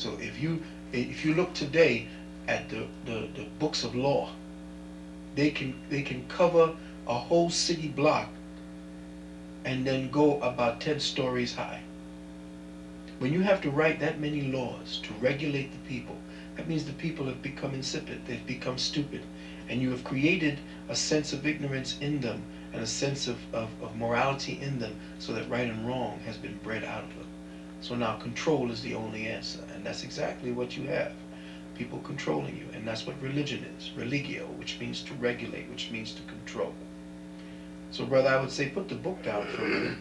So if you look today at the books of law, they can cover a whole city block and then go about 10 stories high. When you have to write that many laws to regulate the people, that means the people have become insipid, they've become stupid, and you have created a sense of ignorance in them and a sense of morality in them, so that right and wrong has been bred out of them. So now control is the only answer, and that's exactly what you have. People controlling you, and that's what religion is. Religio, which means to regulate, which means to control. So brother, I would say put the book down for a minute,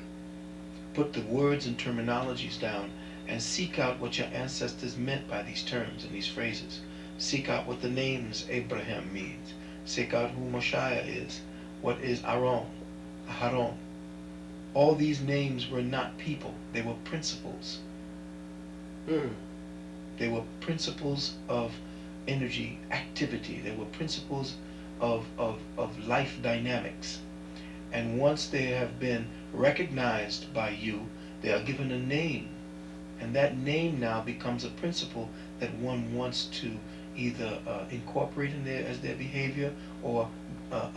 put the words and terminologies down, and seek out what your ancestors meant by these terms and these phrases. Seek out what the names Abraham means. Seek out who Moshiach is. What is Aaron, Aharon. All these names were not people, they were principles. They were principles of energy, activity. They were principles of life dynamics. And once they have been recognized by you, they are given a name. And that name now becomes a principle that one wants to either incorporate in as their behavior, or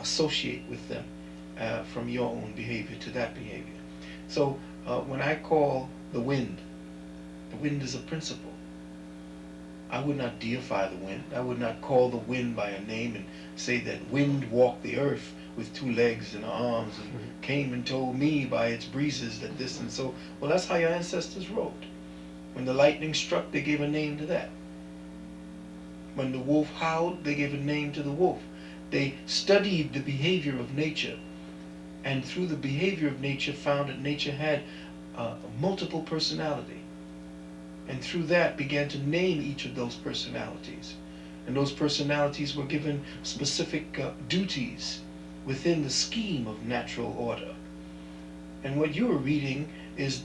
associate with them from your own behavior to that behavior. So when I call the wind is a principle. I would not deify the wind. I would not call the wind by a name and say that wind walked the earth with 2 legs and arms and came and told me by its breezes that this and so. Well, that's how your ancestors wrote. When the lightning struck, they gave a name to that. When the wolf howled, they gave a name to the wolf. They studied the behavior of nature, and through the behavior of nature found that nature had a multiple personality. And through that began to name each of those personalities. And those personalities were given specific duties within the scheme of natural order. And what you are reading is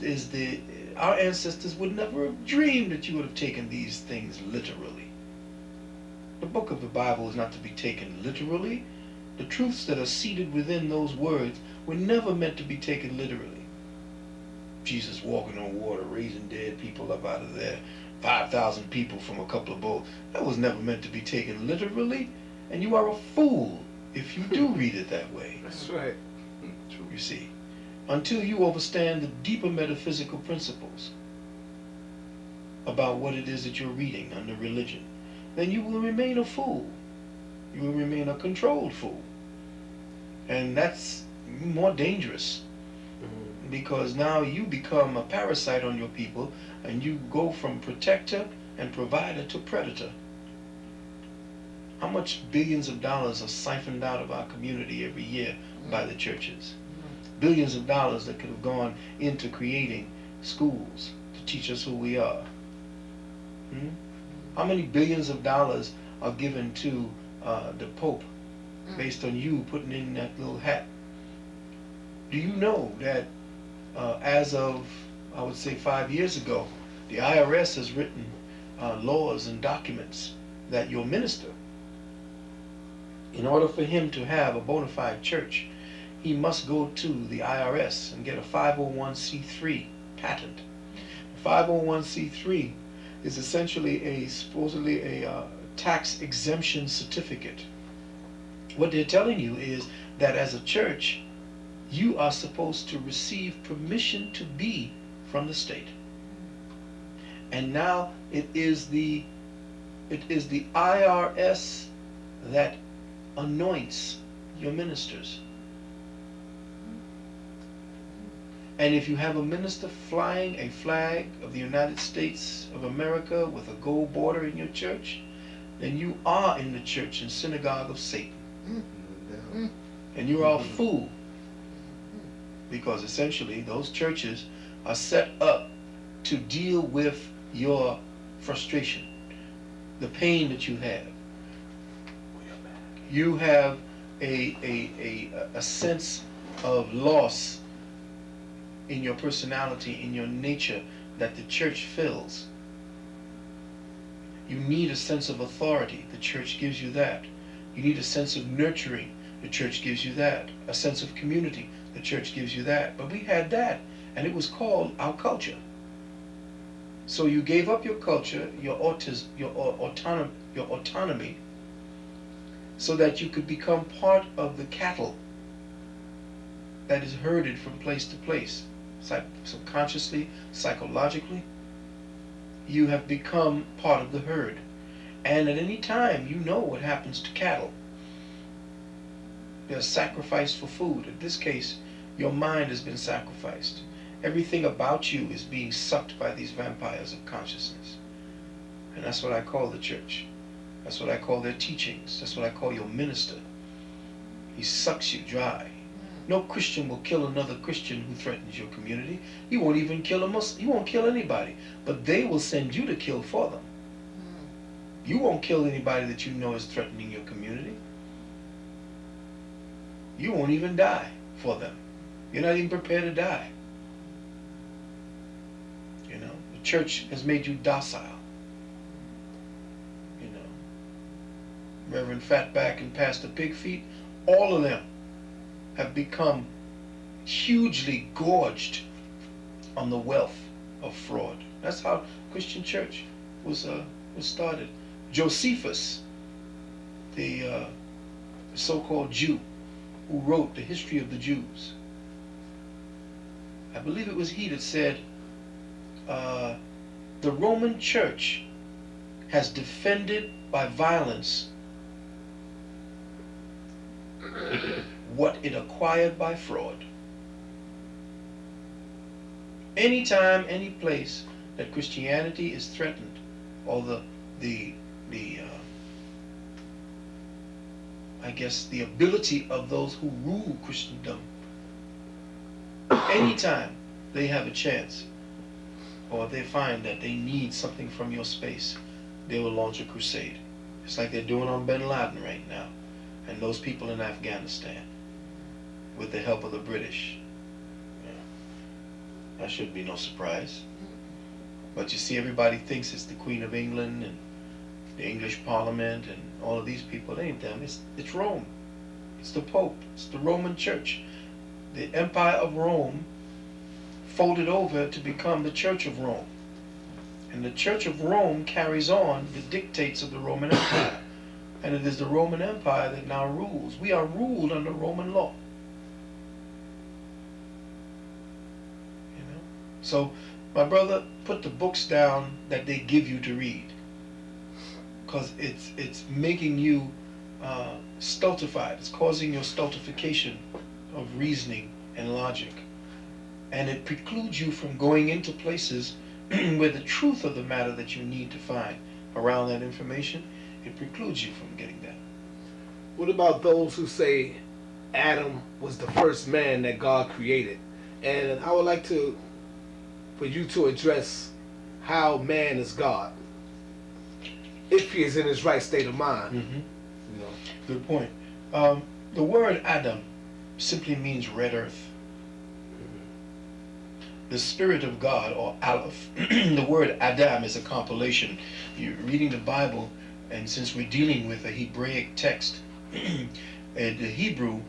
our ancestors would never have dreamed that you would have taken these things literally. The book of the Bible is not to be taken literally. The truths that are seated within those words were never meant to be taken literally. Jesus walking on water, raising dead people up out of there, 5,000 people from a couple of boats. That was never meant to be taken literally, and you are a fool if you do read it that way. That's right. You see, until you understand the deeper metaphysical principles about what it is that you're reading under religion, then you will remain a fool. You will remain a controlled fool. And that's more dangerous, because now you become a parasite on your people, and you go from protector and provider to predator. How much billions of dollars are siphoned out of our community every year by the churches? Billions of dollars that could have gone into creating schools to teach us who we are. How many billions of dollars are given to the Pope based on you putting in that little hat? Do you know that as of, I would say 5 years ago, the IRS has written laws and documents that your minister, in order for him to have a bona fide church, he must go to the IRS and get a 501c3 patent. A 501c3 is essentially supposedly a tax exemption certificate. What they're telling you is that as a church, you are supposed to receive permission to be from the state. And now it is the IRS that anoints your ministers. And if you have a minister flying a flag of the United States of America with a gold border in your church, then you are in the church and synagogue of Satan. And you are a fool. Because essentially those churches are set up to deal with your frustration, the pain that you have. You have a sense of loss in your personality, in your nature, that the church fills. You need a sense of authority. The church gives you that. You need a sense of nurturing. The church gives you that. A sense of community. The church gives you that. But we had that, and it was called our culture. So you gave up your culture, your autonomy, so that you could become part of the cattle that is herded from place to place. Subconsciously, psychologically, you have become part of the herd. And at any time, you know what happens to cattle. They're sacrificed for food. In this case, your mind has been sacrificed. Everything about you is being sucked by these vampires of consciousness. And that's what I call the church. That's what I call their teachings. That's what I call your minister. He sucks you dry. No Christian will kill another Christian who threatens your community. He won't even kill a Muslim. He won't kill anybody. But they will send you to kill for them. You won't kill anybody that you know is threatening your community. You won't even die for them. You're not even prepared to die. You know, the church has made you docile. You know, Reverend Fatback and Pastor Pigfeet, all of them have become hugely gorged on the wealth of fraud. That's how Christian church was started. Josephus, the so-called Jew who wrote the history of the Jews, I believe it was he that said, the Roman Church has defended by violence what it acquired by fraud. Anytime, any place that Christianity is threatened, or I guess the ability of those who rule Christendom, anytime they have a chance, or they find that they need something from your space, they will launch a crusade. It's like they're doing on Bin Laden right now, and those people in Afghanistan, with the help of the British. Yeah. That should be no surprise. But you see, everybody thinks it's the Queen of England and the English Parliament and all of these people. It ain't them. It's Rome. It's the Pope. It's the Roman Church. The Empire of Rome folded over to become the Church of Rome. And the Church of Rome carries on the dictates of the Roman Empire. And it is the Roman Empire that now rules. We are ruled under Roman law. You know? So, my brother, put the books down that they give you to read. Because it's making you stultified. It's causing your stultification of reasoning and logic. And it precludes you from going into places where the truth of the matter that you need to find around that information, it precludes you from getting that. What about those who say Adam was the first man that God created? And I would like for you to address how man is God, if he is in his right state of mind. Mm-hmm. You know. Good point. The word Adam simply means red earth. The Spirit of God, or Aleph. The word Adam is a compilation. You're reading the Bible, and since we're dealing with a Hebraic text, the Hebrew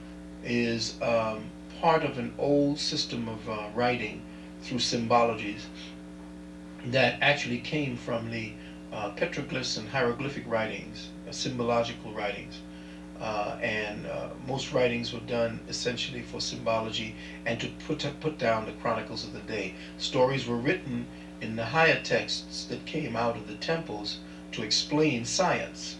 is part of an old system of writing through symbologies that actually came from the petroglyphs and hieroglyphic writings, symbological writings. Most writings were done essentially for symbology and to put down the chronicles of the day. Stories were written in the higher texts that came out of the temples to explain science.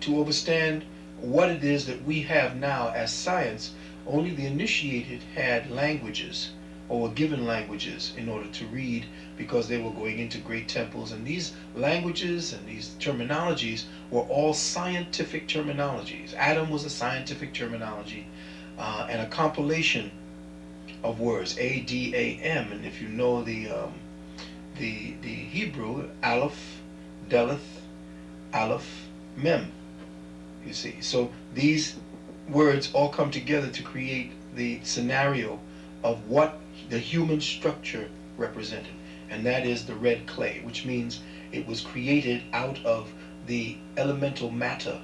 To understand what it is that we have now as science, only the initiated had languages, or were given languages in order to read, because they were going into great temples, and these languages and these terminologies were all scientific terminologies. Adam was a scientific terminology and a compilation of words, A-D-A-M, and if you know the Hebrew, Aleph, Deleth, Aleph, Mem. You see, so these words all come together to create the scenario of what the human structure represented, and that is the red clay, which means it was created out of the elemental matter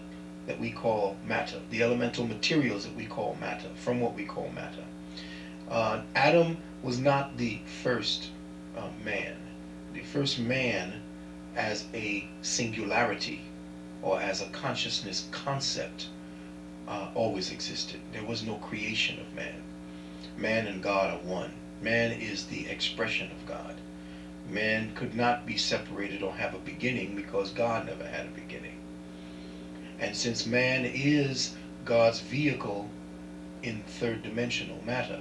that we call matter, the elemental materials that we call matter, from what we call matter. Adam was not the first man. the first man as a singularity or as a consciousness concept always existed. There was no creation of man. Man and God are one. Man is the expression of God. Man could not be separated or have a beginning because God never had a beginning. And since man is God's vehicle in third dimensional matter,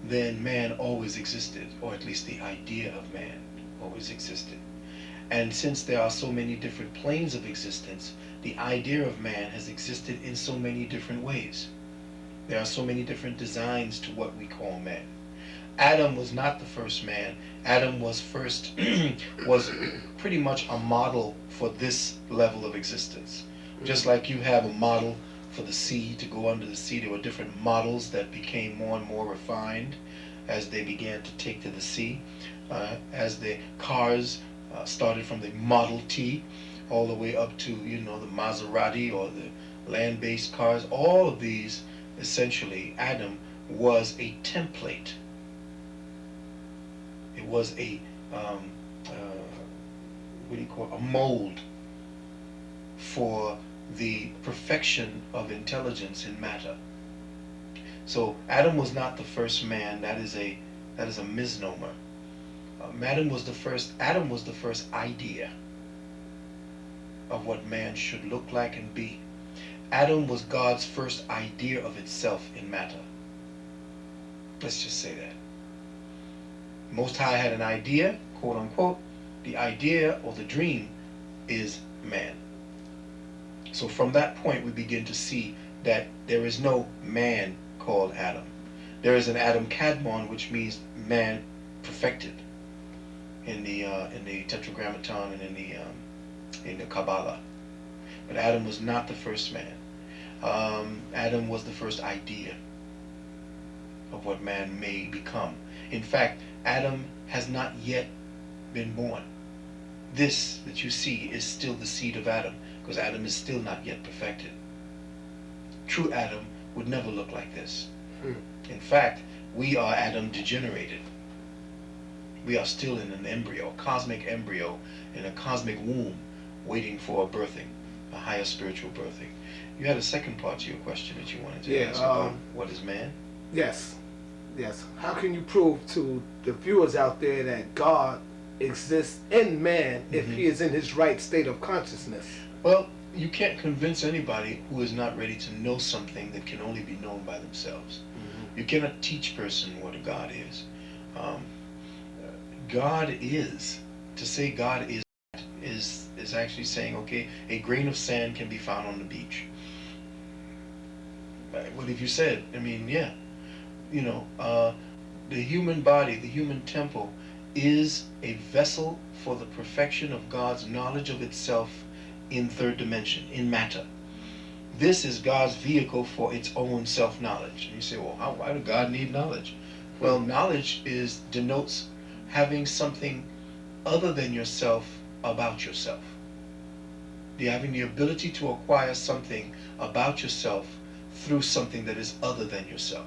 then man always existed, or at least the idea of man always existed. And since there are so many different planes of existence, the idea of man has existed in so many different ways. There are so many different designs to what we call man. Adam was not the first man. Adam was first, was pretty much a model for this level of existence. Just like you have a model for the sea to go under the sea, there were different models that became more and more refined as they began to take to the sea. As the cars started from the Model T all the way up to, you know, the Maserati or the land-based cars. All of these, essentially, Adam was a template. It was a what do you call it? A mold for the perfection of intelligence in matter. So Adam was not the first man. That is a misnomer. Adam was the first idea of what man should look like and be. Adam was God's first idea of itself in matter. Let's just say that. Most High had an idea, quote unquote. The idea or the dream is man. So from that point we begin to see that there is no man called Adam. There is an Adam Kadmon, which means man perfected in the Tetragrammaton and in the Kabbalah. But Adam was not the first man. Adam was the first idea of what man may become. In fact, Adam has not yet been born. This that you see is still the seed of Adam, because Adam is still not yet perfected. True Adam would never look like this. In fact, we are Adam degenerated. We are still in an embryo, a cosmic embryo, in a cosmic womb, waiting for a birthing, a higher spiritual birthing. You had a second part to your question that you wanted to ask about what is man? Yes. How can you prove to the viewers out there that God exists in man if he is in his right state of consciousness? Well, you can't convince anybody who is not ready to know something that can only be known by themselves. You cannot teach a person what a God is. God is, to say God is actually saying, okay, a grain of sand can be found on the beach. What have you said? I mean, yeah. You know, the human body, the human temple, is a vessel for the perfection of God's knowledge of itself in third dimension, in matter. This is God's vehicle for its own self-knowledge. And you say, well, why does God need knowledge? Well, knowledge denotes having something other than yourself about yourself. Having the ability to acquire something about yourself through something that is other than yourself.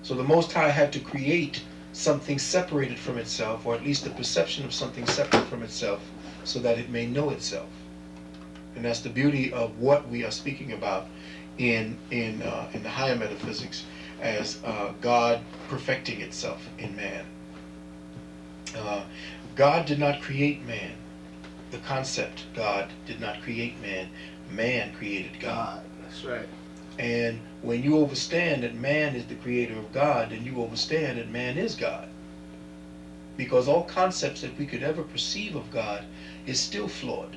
So the Most High had to create something separated from itself, or at least the perception of something separate from itself, so that it may know itself. And that's the beauty of what we are speaking about in the higher metaphysics as God perfecting itself in man. God did not create man. The concept God did not create man. Man created God. That's right. And when you understand that man is the creator of God, then you understand that man is God. Because all concepts that we could ever perceive of God is still flawed.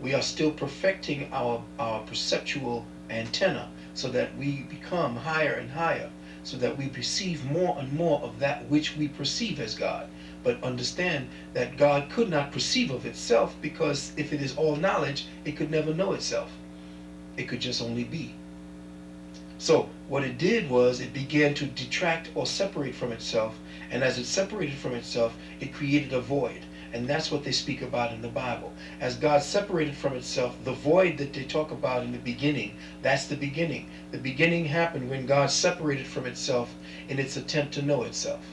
We are still perfecting our perceptual antenna so that we become higher and higher, so that we perceive more and more of that which we perceive as God. But understand that God could not perceive of itself, because if it is all knowledge, it could never know itself. It could just only be. So what it did was it began to detract or separate from itself, and as it separated from itself, it created a void. And that's what they speak about in the Bible. As God separated from itself, the void that they talk about in the beginning, that's the beginning. The beginning happened when God separated from itself in its attempt to know itself.